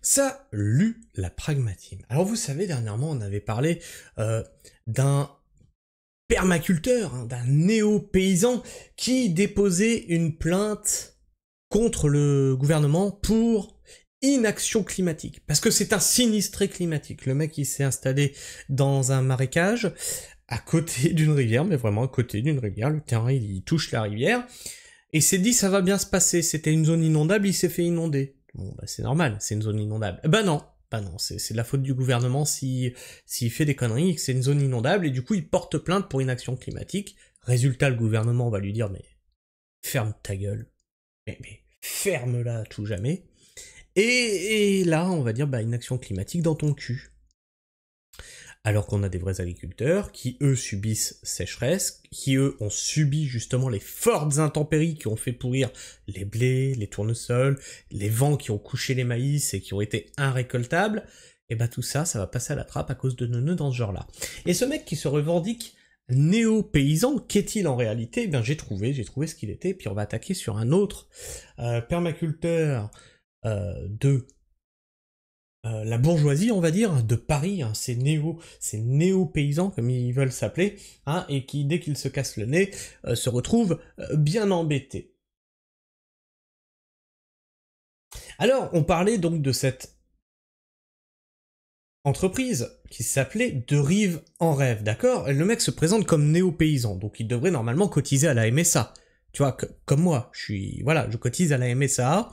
Salut la pragmatisme. Alors vous savez, dernièrement on avait parlé d'un permaculteur, d'un néo-paysan qui déposait une plainte contre le gouvernement pour inaction climatique. Parce que c'est un sinistré climatique. Le mec il s'est installé dans un marécage à côté d'une rivière, mais vraiment à côté d'une rivière, le terrain il touche la rivière, et il s'est dit ça va bien se passer, c'était une zone inondable, il s'est fait inonder. Bon, bah c'est normal, c'est une zone inondable. Bah non, c'est de la faute du gouvernement s'il fait des conneries et que c'est une zone inondable, et du coup il porte plainte pour inaction climatique. Résultat, le gouvernement va lui dire mais ferme ta gueule, mais ferme-la à tout jamais. Et là, on va dire bah inaction climatique dans ton cul. Alors qu'on a des vrais agriculteurs qui, eux, subissent sécheresse, qui, eux, ont subi justement les fortes intempéries qui ont fait pourrir les blés, les tournesols, les vents qui ont couché les maïs et qui ont été inrécoltables, et bah tout ça, ça va passer à la trappe à cause de neuneux dans ce genre-là. Et ce mec qui se revendique néo-paysan, qu'est-il en réalité? Eh bien j'ai trouvé ce qu'il était, puis on va attaquer sur un autre permaculteur de la bourgeoisie, on va dire, de Paris, hein, ces néo-paysans, comme ils veulent s'appeler, hein, et qui, dès qu'ils se cassent le nez, se retrouvent bien embêtés. Alors, on parlait donc de cette entreprise qui s'appelait De Rive en Rêve, d'accord? Le mec se présente comme néo-paysan, donc il devrait normalement cotiser à la MSA. Tu vois, comme moi, je cotise à la MSA,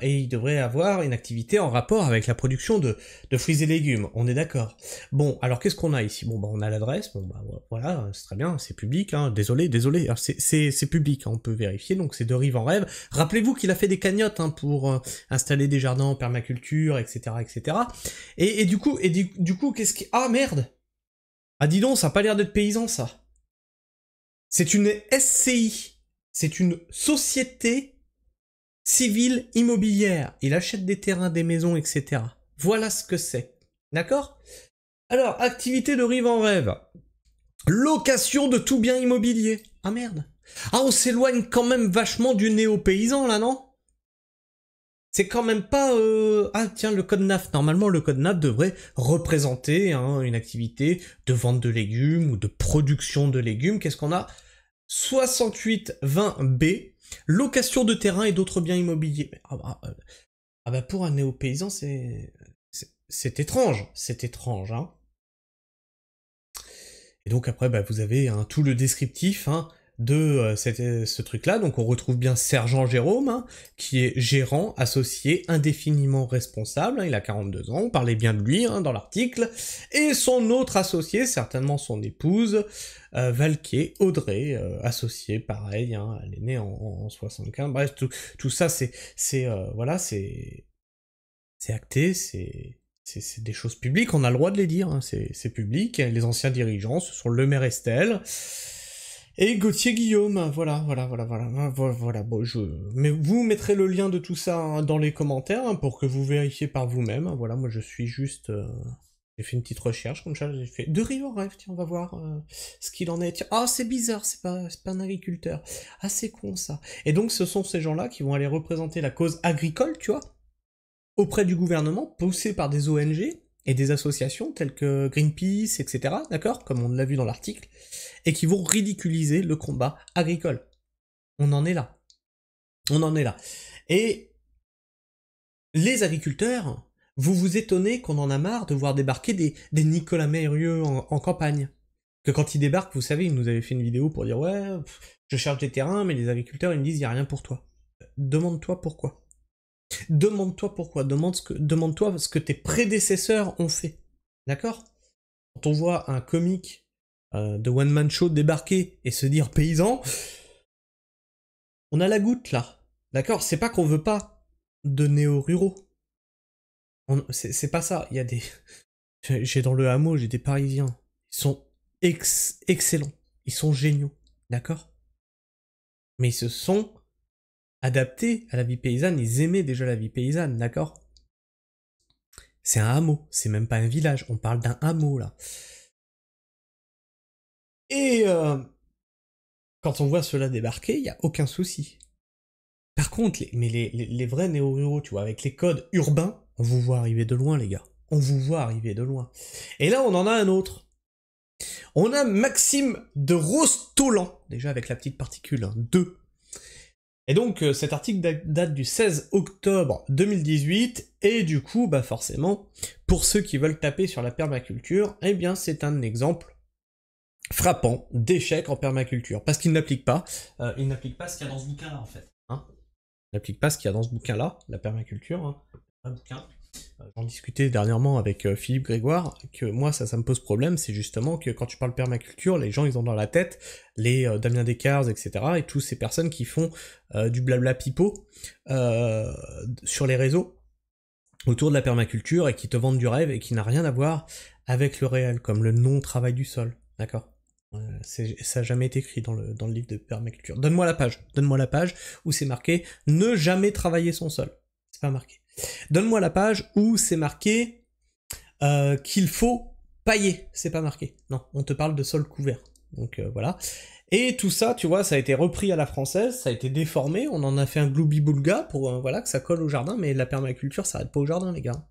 et il devrait avoir une activité en rapport avec la production de fruits et légumes, on est d'accord. Bon, alors qu'est-ce qu'on a ici? Bon, bah on a l'adresse, bon bah voilà, c'est très bien, c'est public, hein, désolé, alors c'est public, hein, on peut vérifier, donc c'est De Rive en Rêve. Rappelez-vous qu'il a fait des cagnottes, hein, pour installer des jardins en permaculture, etc., etc. Et du coup, qu'est-ce qui... Ah merde! Ah dis donc, ça a pas l'air d'être paysan, ça. C'est une SCI. C'est une société civile immobilière. Il achète des terrains, des maisons, etc. Voilà ce que c'est. D'accord? Alors, activité de Rive en Rêve. Location de tout bien immobilier. Ah merde. Ah, on s'éloigne quand même vachement du néo-paysan, là, non? C'est quand même pas... Ah tiens, le code NAF. Normalement, le code NAF devrait représenter une activité de vente de légumes ou de production de légumes. Qu'est-ce qu'on a? 6820B, location de terrain et d'autres biens immobiliers. Ah bah pour un néo-paysan, c'est étrange, hein. Et donc après, bah, vous avez tout le descriptif de ce truc-là. Donc on retrouve bien Sergent Jérôme, qui est gérant, associé, indéfiniment responsable. Il a 42 ans, on parlait bien de lui dans l'article. Et son autre associé, certainement son épouse, Valquet, Audrey, associée, pareil, elle est née en 75. Bref, tout ça, c'est acté, c'est des choses publiques, on a le droit de les dire, c'est public. Les anciens dirigeants, ce sont le maire Estelle et Gauthier Guillaume. Voilà. Bon, mais vous mettrez le lien de tout ça dans les commentaires pour que vous vérifiez par vous-même. Voilà, moi je suis juste... J'ai fait une petite recherche, comme ça, j'ai fait De Rive en Rêve, tiens, on va voir ce qu'il en est. Tiens, ah, c'est bizarre, c'est pas un agriculteur. Ah, c'est con, ça. Et donc, ce sont ces gens-là qui vont aller représenter la cause agricole, tu vois, auprès du gouvernement, poussés par des ONG et des associations telles que Greenpeace, etc., d'accord, comme on l'a vu dans l'article, et qui vont ridiculiser le combat agricole. On en est là. Et les agriculteurs... Vous vous étonnez qu'on en a marre de voir débarquer des Nicolas Mérieux en campagne. Que quand ils débarquent, vous savez, ils nous avaient fait une vidéo pour dire « Ouais, je cherche des terrains, mais les agriculteurs, ils me disent « Il n'y a rien pour toi. » Demande-toi pourquoi. Demande-toi ce que tes prédécesseurs ont fait. D'accord? Quand on voit un comique de One Man Show débarquer et se dire « Paysan », on a la goutte, là. D'accord? C'est pas qu'on veut pas de néo-ruraux. C'est pas ça, il y a des... J'ai dans le hameau, j'ai des Parisiens. Ils sont excellents. Ils sont géniaux. D'accord? Mais ils se sont adaptés à la vie paysanne. Ils aimaient déjà la vie paysanne. D'accord? C'est un hameau. C'est même pas un village. On parle d'un hameau, là. Et quand on voit cela débarquer, il n'y a aucun souci. Par contre, les vrais néo-ruraux, tu vois, avec les codes urbains, On vous voit arriver de loin, les gars. On vous voit arriver de loin. Et là, on en a un autre. On a Maxime de Rostolan, déjà avec la petite particule, 2. Et donc, cet article date du 16 octobre 2018, et du coup, bah forcément, pour ceux qui veulent taper sur la permaculture, eh bien, c'est un exemple frappant d'échec en permaculture, parce qu'il n'applique pas, ce qu'il y a dans ce bouquin-là, en fait. Hein, il n'applique pas ce qu'il y a dans ce bouquin-là, la permaculture, hein, un bouquin. J'en discutais dernièrement avec Philippe Grégoire, que moi ça me pose problème, c'est justement que quand tu parles permaculture, les gens ils ont dans la tête les Damien Descartes, etc., et toutes ces personnes qui font du blabla pipeau sur les réseaux autour de la permaculture et qui te vendent du rêve et qui n'a rien à voir avec le réel, comme le non-travail du sol, d'accord? Ça n'a jamais été écrit dans le livre de permaculture. Donne-moi la page où c'est marqué « Ne jamais travailler son sol ». C'est pas marqué. Donne-moi la page où c'est marqué qu'il faut pailler. C'est pas marqué. Non, on te parle de sol couvert. Donc voilà. Et tout ça, tu vois, ça a été repris à la française, ça a été déformé, on en a fait un gloubi-boulga pour voilà, que ça colle au jardin, mais la permaculture, ça s'arrête pas au jardin, les gars.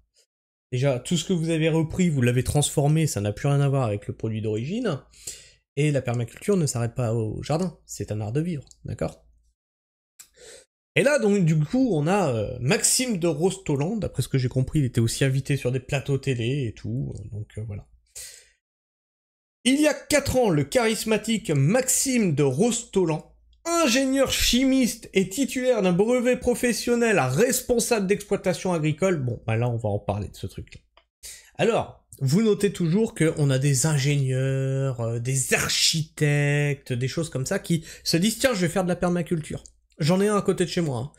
Déjà, tout ce que vous avez repris, vous l'avez transformé, ça n'a plus rien à voir avec le produit d'origine. Et la permaculture ne s'arrête pas au jardin, c'est un art de vivre, d'accord? Et là, donc, du coup, on a Maxime de Rostolan, d'après ce que j'ai compris, il était aussi invité sur des plateaux télé et tout, donc voilà. Il y a 4 ans, le charismatique Maxime de Rostolan, ingénieur chimiste et titulaire d'un brevet professionnel à responsable d'exploitation agricole, bon, bah là, on va en parler de ce truc-là. Alors, vous notez toujours qu'on a des ingénieurs, des architectes, des choses comme ça qui se disent « Tiens, je vais faire de la permaculture ». J'en ai un à côté de chez moi. Hein.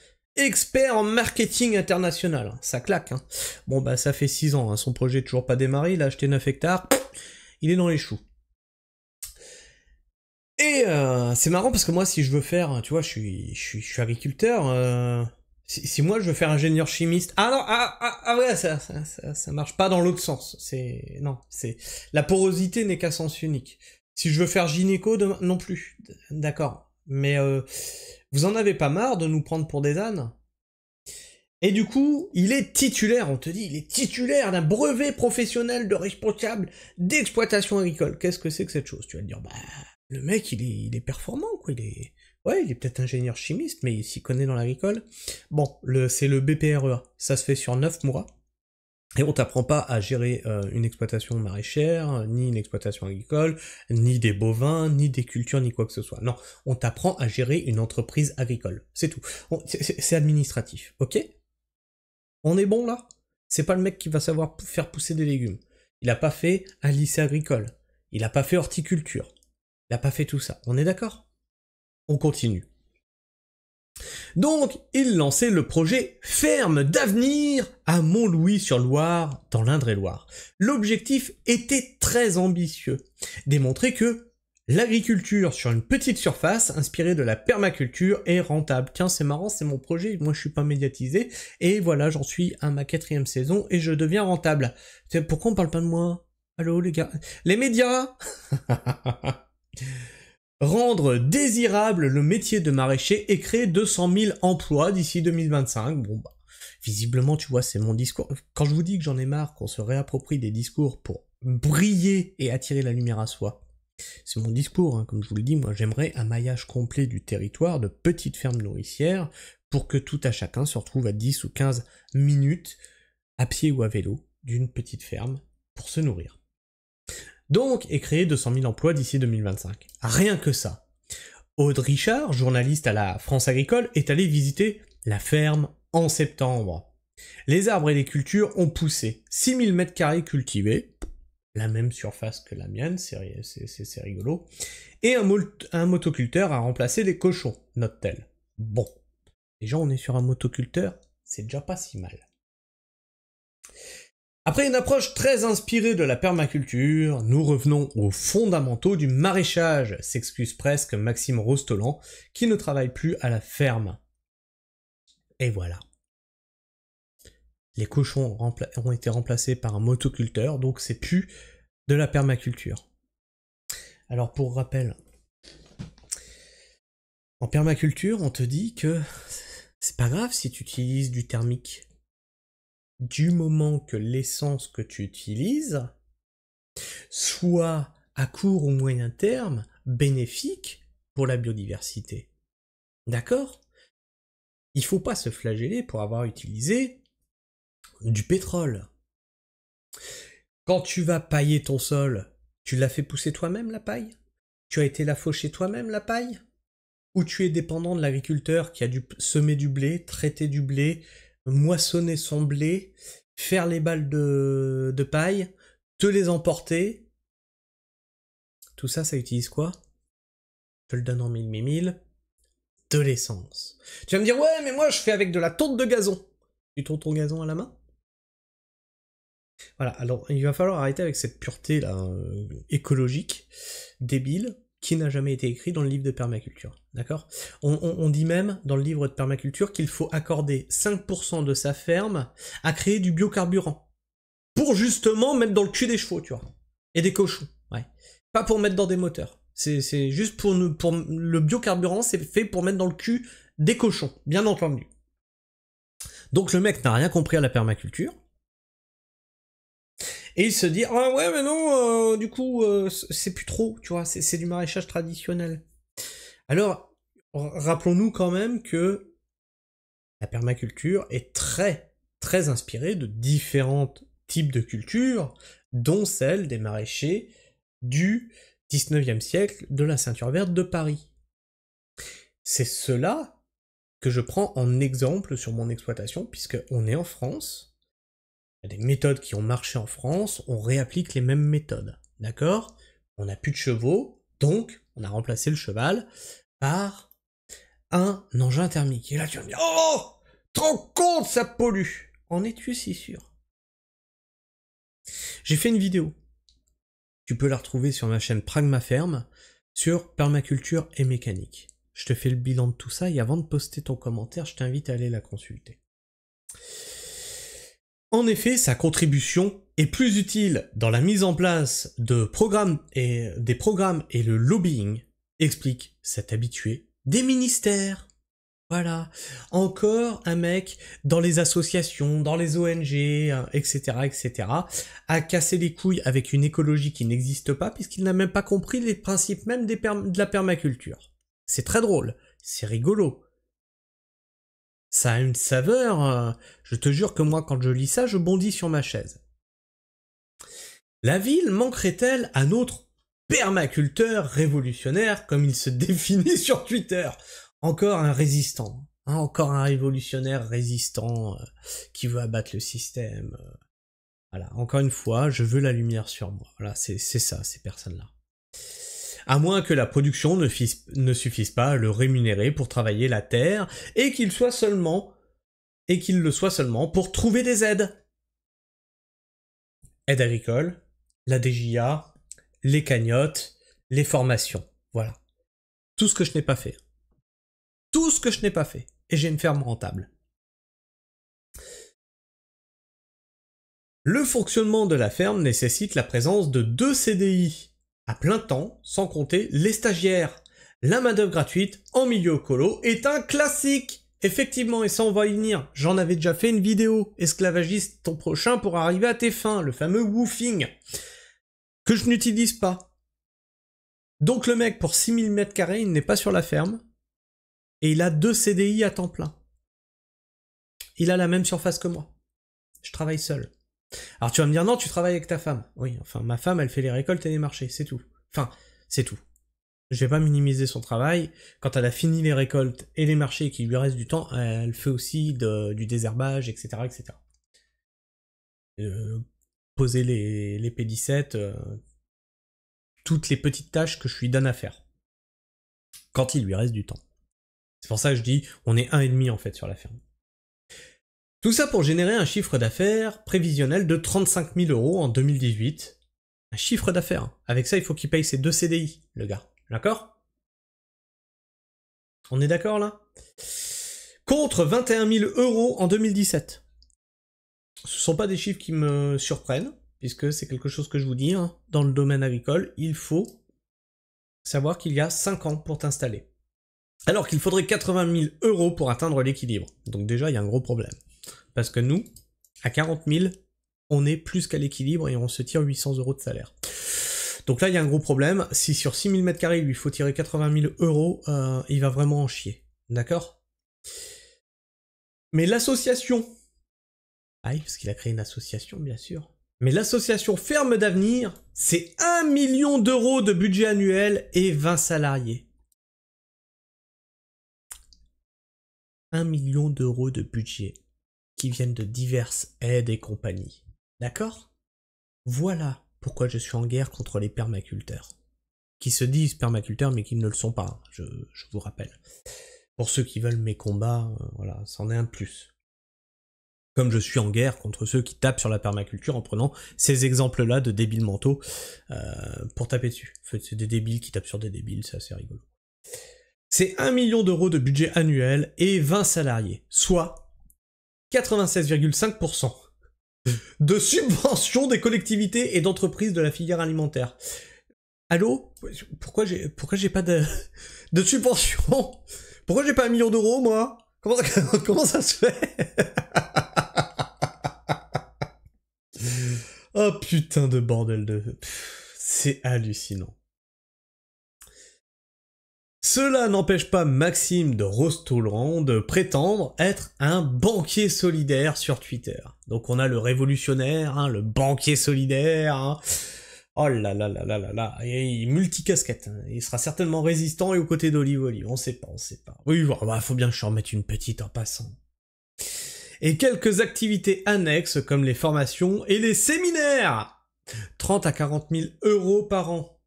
Expert en marketing international. Ça claque. Hein. Bon, bah ça fait 6 ans. Hein. Son projet est toujours pas démarré. Il a acheté 9 hectares. Il est dans les choux. Et c'est marrant parce que moi, si je veux faire... Tu vois, je suis agriculteur. Si moi, je veux faire ingénieur chimiste... Ah non, ouais, ça marche pas dans l'autre sens. Non, la porosité n'est qu'à sens unique. Si je veux faire gynéco, non plus. D'accord. Mais... vous en avez pas marre de nous prendre pour des ânes? Et du coup, il est titulaire, on te dit, il est titulaire d'un brevet professionnel de responsable d'exploitation agricole. Qu'est-ce que c'est que cette chose? Tu vas te dire, bah, le mec, il est performant, quoi, ouais, il est peut-être ingénieur chimiste, mais il s'y connaît dans l'agricole. Bon, c'est le BPREA, ça se fait sur 9 mois. Et on t'apprend pas à gérer une exploitation maraîchère, ni une exploitation agricole, ni des bovins, ni des cultures, ni quoi que ce soit. Non, on t'apprend à gérer une entreprise agricole. C'est tout. C'est administratif, ok? On est bon là? C'est pas le mec qui va savoir faire pousser des légumes. Il a pas fait un lycée agricole. Il a pas fait horticulture. Il a pas fait tout ça. On est d'accord? On continue. Donc, il lançait le projet Ferme d'avenir à Montlouis-sur-Loire, dans l'Indre-et-Loire. L'objectif était très ambitieux, démontrer que l'agriculture sur une petite surface, inspirée de la permaculture, est rentable. Tiens, c'est marrant, c'est mon projet, moi je suis pas médiatisé, et voilà, j'en suis à ma 4e saison, et je deviens rentable. Pourquoi on parle pas de moi? Allô les gars? Les médias. Rendre désirable le métier de maraîcher et créer 200 000 emplois d'ici 2025. Bon, bah, visiblement, tu vois, c'est mon discours. Quand je vous dis que j'en ai marre qu'on se réapproprie des discours pour briller et attirer la lumière à soi, c'est mon discours, hein. Comme je vous le dis, moi j'aimerais un maillage complet du territoire de petites fermes nourricières pour que tout à chacun se retrouve à 10 ou 15 minutes, à pied ou à vélo, d'une petite ferme pour se nourrir. Donc, et créer 200 000 emplois d'ici 2025. Rien que ça. Aude Richard, journaliste à la France Agricole, est allé visiter la ferme en septembre. Les arbres et les cultures ont poussé. 6000 m² cultivés, la même surface que la mienne, c'est rigolo. Et un motoculteur a remplacé les cochons, note-t-elle. Bon, déjà on est sur un motoculteur, c'est déjà pas si mal. Après une approche très inspirée de la permaculture, nous revenons aux fondamentaux du maraîchage, s'excuse presque Maxime Rostolan, qui ne travaille plus à la ferme. Et voilà. Les cochons ont été remplacés par un motoculteur, donc c'est plus de la permaculture. Alors pour rappel, en permaculture, on te dit que c'est pas grave si tu utilises du thermique. du moment que l'essence que tu utilises soit à court ou moyen terme bénéfique pour la biodiversité. D'accord? Il faut pas se flageller pour avoir utilisé du pétrole. Quand tu vas pailler ton sol, tu l'as fait pousser toi-même la paille? Tu as été la faucher toi-même la paille? Ou tu es dépendant de l'agriculteur qui a dû semer du blé, traiter du blé, moissonner son blé, faire les balles de paille, te les emporter? Tout ça, ça utilise quoi? Je te le donne en mille, de l'essence. Tu vas me dire, ouais, mais moi je fais avec de la tonte de gazon. Tu tonds ton gazon à la main? Voilà, alors il va falloir arrêter avec cette pureté là, écologique, débile, qui n'a jamais été écrit dans le livre de permaculture. D'accord? On dit même dans le livre de permaculture qu'il faut accorder 5% de sa ferme à créer du biocarburant. Pour justement mettre dans le cul des chevaux, tu vois. Et des cochons, ouais. Pas pour mettre dans des moteurs. C'est juste pour le biocarburant, c'est fait pour mettre dans le cul des cochons, bien entendu. Donc le mec n'a rien compris à la permaculture. Et il se dit, ah ouais, mais non, du coup, c'est plus trop, tu vois, c'est du maraîchage traditionnel. Alors, rappelons-nous quand même que la permaculture est très, très inspirée de différents types de cultures, dont celle des maraîchers du 19e siècle de la ceinture verte de Paris. C'est cela que je prends en exemple sur mon exploitation, puisqu'on est en France. Il y a des méthodes qui ont marché en France, on réapplique les mêmes méthodes, d'accord? On n'a plus de chevaux, donc on a remplacé le cheval par un engin thermique. Et là tu vas me dire, oh, te rends compte, ça pollue! En es-tu si sûr? J'ai fait une vidéo. Tu peux la retrouver sur ma chaîne Pragmaferme, sur permaculture et mécanique. Je te fais le bilan de tout ça, et avant de poster ton commentaire, je t'invite à aller la consulter. En effet, sa contribution est plus utile dans la mise en place de des programmes et le lobbying, explique cet habitué des ministères. Voilà. Encore un mec dans les associations, dans les ONG, etc., etc., a cassé les couilles avec une écologie qui n'existe pas puisqu'il n'a même pas compris les principes même de la permaculture. C'est très drôle. C'est rigolo. Ça a une saveur, je te jure que moi, quand je lis ça, je bondis sur ma chaise. La ville manquerait-elle à notre permaculteur révolutionnaire, comme il se définit sur Twitter? Encore un résistant, hein, encore un révolutionnaire résistant qui veut abattre le système. Voilà, encore une fois, je veux la lumière sur moi. Voilà, c'est ça, ces personnes-là. À moins que la production ne suffise pas à le rémunérer pour travailler la terre, et qu'il le soit seulement pour trouver des aides. Aide agricole, la DJA, les cagnottes, les formations. Voilà. Tout ce que je n'ai pas fait. Tout ce que je n'ai pas fait. Et j'ai une ferme rentable. Le fonctionnement de la ferme nécessite la présence de 2 CDI à plein temps, sans compter les stagiaires. La main-d'œuvre gratuite en milieu colo est un classique. Effectivement, et ça on va y venir. J'en avais déjà fait une vidéo. Esclavagiste ton prochain pour arriver à tes fins, le fameux woofing, que je n'utilise pas. Donc le mec, pour 6000 m², il n'est pas sur la ferme, et il a 2 CDI à temps plein. Il a la même surface que moi. Je travaille seul. Alors tu vas me dire, non, tu travailles avec ta femme. Oui, enfin, ma femme, elle fait les récoltes et les marchés, c'est tout. Enfin, c'est tout. Je vais pas minimiser son travail. Quand elle a fini les récoltes et les marchés et qu'il lui reste du temps, elle fait aussi du désherbage, etc., etc. Poser les P17, toutes les petites tâches que je lui donne à faire. Quand il lui reste du temps. C'est pour ça que je dis, on est 1,5 en fait sur la ferme. Tout ça pour générer un chiffre d'affaires prévisionnel de 35 000 € en 2018. Un chiffre d'affaires. Avec ça, il faut qu'il paye ses 2 CDI, le gars. D'accord? On est d'accord là? Contre 21 000 € en 2017. Ce sont pas des chiffres qui me surprennent, puisque c'est quelque chose que je vous dis, hein, dans le domaine agricole, il faut savoir qu'il y a 5 ans pour t'installer. Alors qu'il faudrait 80 000 € pour atteindre l'équilibre. Donc déjà, il y a un gros problème. Parce que nous, À 40 000, on est plus qu'à l'équilibre et on se tire 800 € de salaire. Donc là, il y a un gros problème. Si sur 6 000 m², il lui faut tirer 80 000 €, il va vraiment en chier. D'accord? Mais l'association... Ah oui, parce qu'il a créé une association, bien sûr. Mais l'association Ferme d'Avenir, c'est 1 million € de budget annuel et 20 salariés. 1 million € de budget qui viennent de diverses aides et compagnies. D'accord? Voilà pourquoi je suis en guerre contre les permaculteurs. Qui se disent permaculteurs mais qui ne le sont pas, je vous rappelle. Pour ceux qui veulent mes combats, voilà, c'en est un de plus. Comme je suis en guerre contre ceux qui tapent sur la permaculture en prenant ces exemples-là de débiles mentaux pour taper dessus. En fait, c'est des débiles qui tapent sur des débiles, c'est assez rigolo. C'est 1 million € de budget annuel et 20 salariés, soit 96,5% de subventions des collectivités et d'entreprises de la filière alimentaire. Allô? Pourquoi j'ai pas de subvention? Pourquoi j'ai pas 1 million €, moi? Comment ça se fait? Oh putain de bordel de... C'est hallucinant. Cela n'empêche pas Maxime de Rostolan de prétendre être un banquier solidaire sur Twitter. Donc on a le révolutionnaire, hein, le banquier solidaire, hein. Oh là là là là là là, et il multicasquette, hein. Il sera certainement résistant et aux côtés d'Olive Olive, on sait pas. Oui, bah, faut bien que je en mette une petite en passant. Et quelques activités annexes comme les formations et les séminaires. 30 à 40 000 € par an.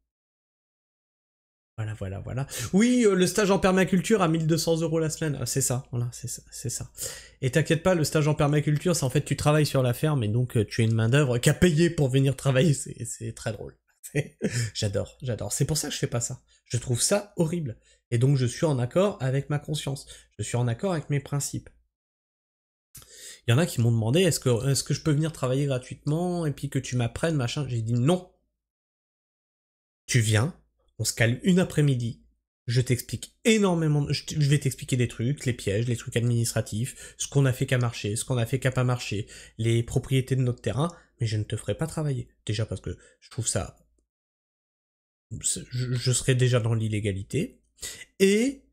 Voilà. Oui, le stage en permaculture à 1 200 € la semaine. C'est ça, voilà, c'est ça. Et t'inquiète pas, le stage en permaculture, c'est en fait tu travailles sur la ferme et donc tu es une main d'œuvre qui a payé pour venir travailler. C'est très drôle. J'adore. C'est pour ça que je fais pas ça. Je trouve ça horrible. Et donc je suis en accord avec ma conscience. Je suis en accord avec mes principes. Il y en a qui m'ont demandé est-ce que je peux venir travailler gratuitement et puis que tu m'apprennes, machin. J'ai dit non. Tu viens. On se cale une après-midi, je t'explique énormément, je vais t'expliquer des trucs, les pièges, les trucs administratifs, ce qu'on a fait qu'à marcher, ce qu'on a fait qu'à pas marcher, les propriétés de notre terrain, mais je ne te ferai pas travailler. Déjà parce que je trouve ça... Je serais déjà dans l'illégalité, et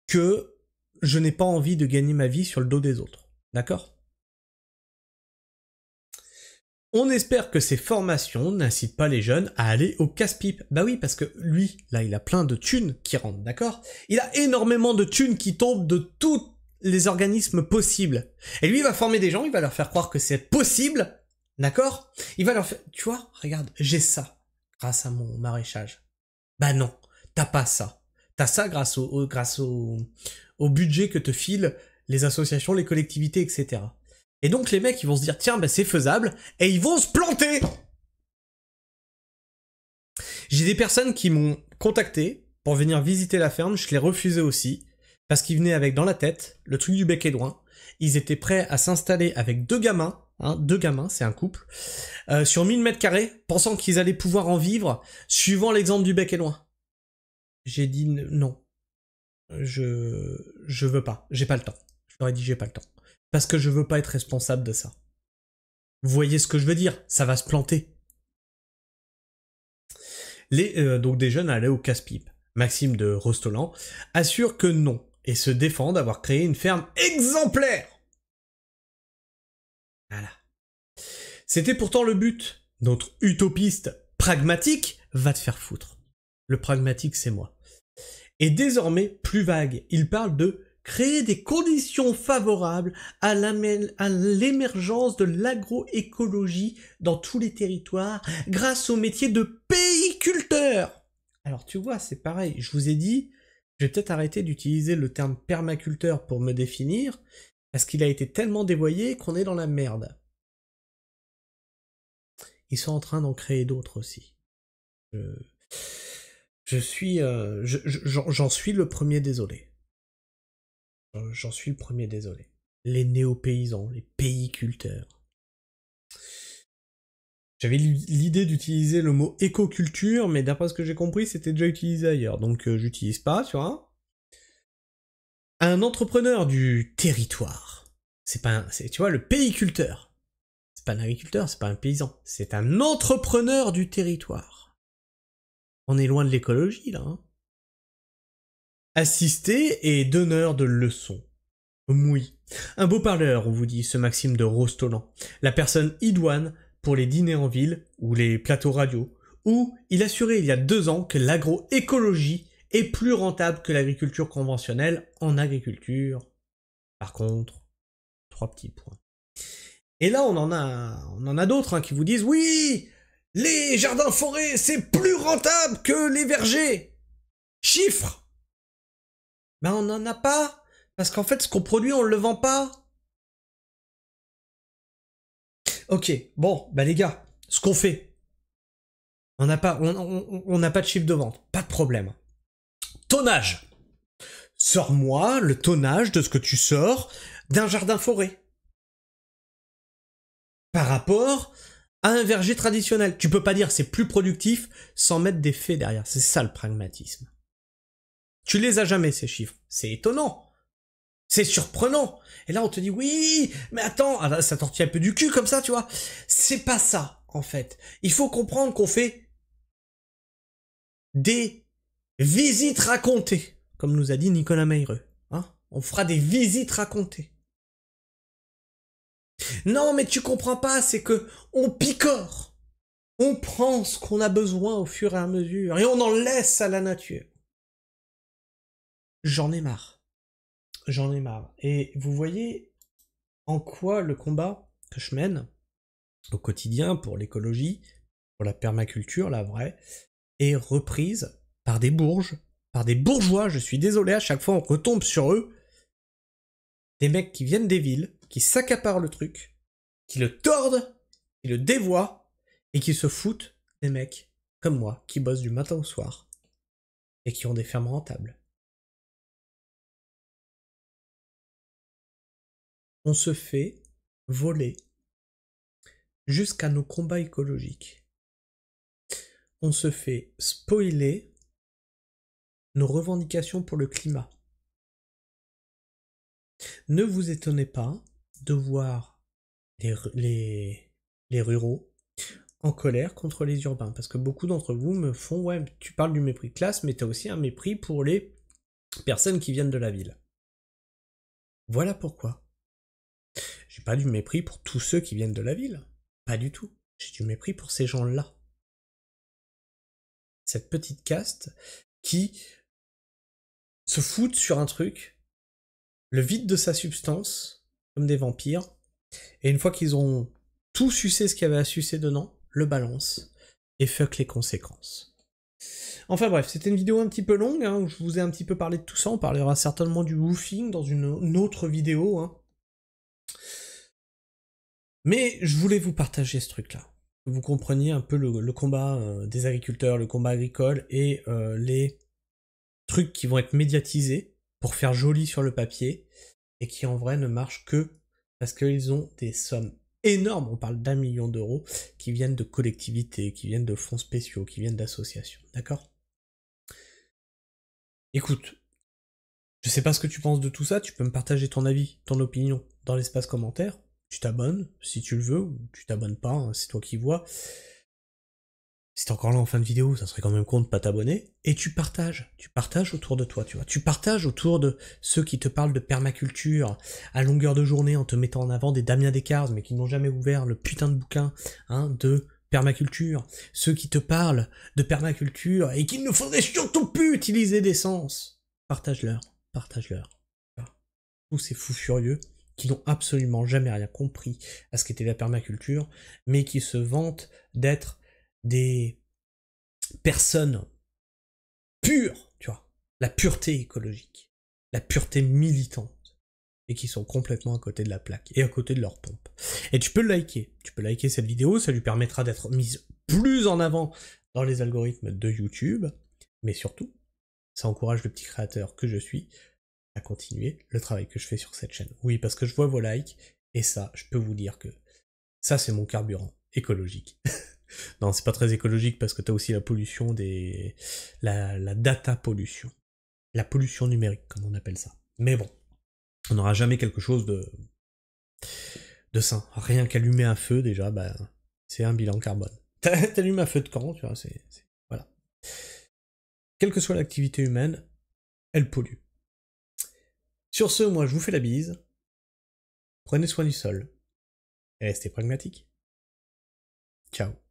que je n'ai pas envie de gagner ma vie sur le dos des autres. D'accord ? On espère que ces formations n'incitent pas les jeunes à aller au casse-pipe. Bah oui, parce que lui, là, il a plein de thunes qui rentrent, d'accord? Il a énormément de thunes qui tombent de tous les organismes possibles. Et lui, il va former des gens, il va leur faire croire que c'est possible, d'accord? Il va leur faire... Tu vois, regarde, j'ai ça, grâce à mon maraîchage. Bah non, t'as pas ça. T'as ça grâce au budget que te filent les associations, les collectivités, etc. Et donc les mecs, ils vont se dire, tiens, bah c'est faisable, et ils vont se planter. J'ai des personnes qui m'ont contacté pour venir visiter la ferme, je l'ai refusé aussi, parce qu'ils venaient avec dans la tête le truc du bec et d'oing. Ils étaient prêts à s'installer avec deux gamins, c'est un couple, sur 1000 m², pensant qu'ils allaient pouvoir en vivre, suivant l'exemple du bec et d'oing. J'ai dit non, je veux pas, j'ai pas le temps. Je leur ai dit j'ai pas le temps. Parce que je veux pas être responsable de ça. Vous voyez ce que je veux dire? Ça va se planter. Donc des jeunes allaient au casse-pipe. Maxime de Rostolan assure que non, et se défend d'avoir créé une ferme exemplaire. Voilà. C'était pourtant le but. Notre utopiste pragmatique va te faire foutre. Le pragmatique, c'est moi. Et désormais, plus vague, il parle de créer des conditions favorables à l'émergence de l'agroécologie dans tous les territoires grâce au métier de péiculteur. Alors tu vois, c'est pareil, je vous ai dit, je vais peut-être arrêter d'utiliser le terme permaculteur pour me définir, parce qu'il a été tellement dévoyé qu'on est dans la merde. Ils sont en train d'en créer d'autres aussi. J'en suis le premier désolé. J'en suis le premier désolé. Les néo-paysans, les péiculteurs. J'avais l'idée d'utiliser le mot écoculture, mais d'après ce que j'ai compris, c'était déjà utilisé ailleurs, donc j'utilise pas, tu vois. Un entrepreneur du territoire. Tu vois, le péiculteur. C'est pas un agriculteur, c'est pas un paysan, c'est un entrepreneur du territoire. On est loin de l'écologie, là. Hein. Assisté et donneur de leçons. Oui. Un beau parleur, on vous dit, ce Maxime de Rostolan. La personne idoine pour les dîners en ville ou les plateaux radio, où il assurait il y a 2 ans que l'agroécologie est plus rentable que l'agriculture conventionnelle en agriculture. Par contre, 3 petits points. Et là, on en a d'autres qui vous disent « Oui, les jardins-forêts, c'est plus rentable que les vergers !» Chiffres. Ben, on n'en a pas, parce qu'en fait, ce qu'on produit, on le vend pas. Ok, bon, bah les gars, ce qu'on fait, on n'a pas de chiffre de vente, pas de problème. Tonnage. Sors-moi le tonnage de ce que tu sors d'un jardin-forêt. Par rapport à un verger traditionnel. Tu peux pas dire c'est plus productif sans mettre des faits derrière. C'est ça le pragmatisme. Tu les as jamais ces chiffres. C'est étonnant. C'est surprenant. Et là on te dit oui, mais attends, ah, ça tortille un peu du cul comme ça, tu vois. C'est pas ça en fait. Il faut comprendre qu'on fait des visites racontées, comme nous a dit Nicolas Meyreux. Hein, on fera des visites racontées. Non, mais tu comprends pas, c'est que on picore. On prend ce qu'on a besoin au fur et à mesure, et on en laisse à la nature. J'en ai marre. J'en ai marre. Et vous voyez en quoi le combat que je mène au quotidien pour l'écologie, pour la permaculture, la vraie, est reprise par des bourges, par des bourgeois, je suis désolé, à chaque fois on retombe sur eux, des mecs qui viennent des villes, qui s'accaparent le truc, qui le tordent, qui le dévoient, et qui se foutent des mecs comme moi, qui bossent du matin au soir, et qui ont des fermes rentables. On se fait voler jusqu'à nos combats écologiques. On se fait spoiler nos revendications pour le climat. Ne vous étonnez pas de voir les ruraux en colère contre les urbains, parce que beaucoup d'entre vous me font « Ouais, tu parles du mépris de classe, mais t'as aussi un mépris pour les personnes qui viennent de la ville. » Voilà pourquoi. J'ai pas du mépris pour tous ceux qui viennent de la ville. Pas du tout. J'ai du mépris pour ces gens-là. Cette petite caste qui se foutent sur un truc, le vide de sa substance, comme des vampires, et une fois qu'ils ont tout sucé ce qu'il y avait à sucer dedans, le balance, et fuck les conséquences. Enfin bref, c'était une vidéo un petit peu longue, où je vous ai un petit peu parlé de tout ça, on parlera certainement du woofing dans une autre vidéo, Mais je voulais vous partager ce truc-là, que vous compreniez un peu le combat des agriculteurs, le combat agricole, et les trucs qui vont être médiatisés pour faire joli sur le papier, et qui en vrai ne marchent que parce qu'ils ont des sommes énormes, on parle d'1 million d'euros, qui viennent de collectivités, qui viennent de fonds spéciaux, qui viennent d'associations, d'accord ? Écoute, je sais pas ce que tu penses de tout ça, tu peux me partager ton avis, ton opinion dans l'espace commentaire, tu t'abonnes si tu le veux, ou tu t'abonnes pas, c'est toi qui vois. Si t'es encore là en fin de vidéo, ça serait quand même con de pas t'abonner, et tu partages autour de toi, tu vois, tu partages autour de ceux qui te parlent de permaculture à longueur de journée en te mettant en avant des Damien Descartes, mais qui n'ont jamais ouvert le putain de bouquin, de permaculture, ceux qui te parlent de permaculture et qu'il ne faudrait surtout plus utiliser d'essence. Partage-leur. Tous ces fous furieux qui n'ont absolument jamais rien compris à ce qu'était la permaculture, mais qui se vantent d'être des personnes pures, tu vois, la pureté écologique, la pureté militante, et qui sont complètement à côté de la plaque, et à côté de leur pompe. Et tu peux liker cette vidéo, ça lui permettra d'être mise plus en avant dans les algorithmes de YouTube, mais surtout, ça encourage le petit créateur que je suis à continuer le travail que je fais sur cette chaîne. Oui, parce que je vois vos likes, et ça, je peux vous dire que ça, c'est mon carburant écologique. Non, c'est pas très écologique parce que t'as aussi la pollution la data pollution. La pollution numérique, comme on appelle ça. Mais bon, on n'aura jamais quelque chose de ça. Rien qu'allumer un feu, déjà, bah, c'est un bilan carbone. T'allumes un feu de camp, tu vois, voilà. Quelle que soit l'activité humaine, elle pollue. Sur ce, moi, je vous fais la bise. Prenez soin du sol. Et restez pragmatiques. Ciao.